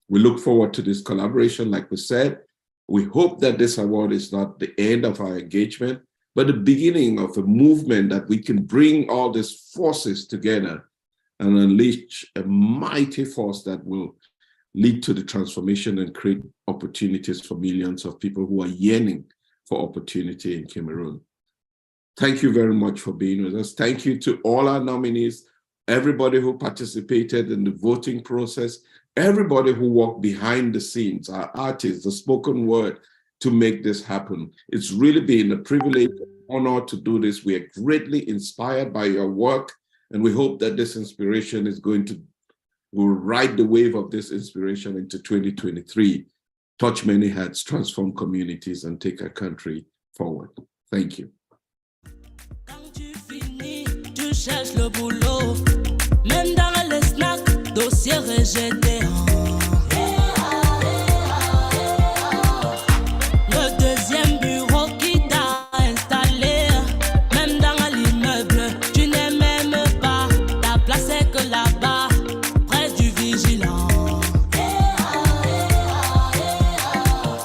We look forward to this collaboration. Like we said, we hope that this award is not the end of our engagement, but the beginning of a movement that we can bring all these forces together and unleash a mighty force that will lead to the transformation and create opportunities for millions of people who are yearning for opportunity in Cameroon. Thank you very much for being with us. Thank you to all our nominees, everybody who participated in the voting process, everybody who worked behind the scenes, our artists, the spoken word, to make this happen. It's really been a privilege, an honor to do this. We are greatly inspired by your work, and we hope that this inspiration is going to will ride the wave of this inspiration into 2023, touch many hearts, transform communities, and take our country forward. Thank you. Tu cherches le boulot, même dans les snacks, dossier rejeté.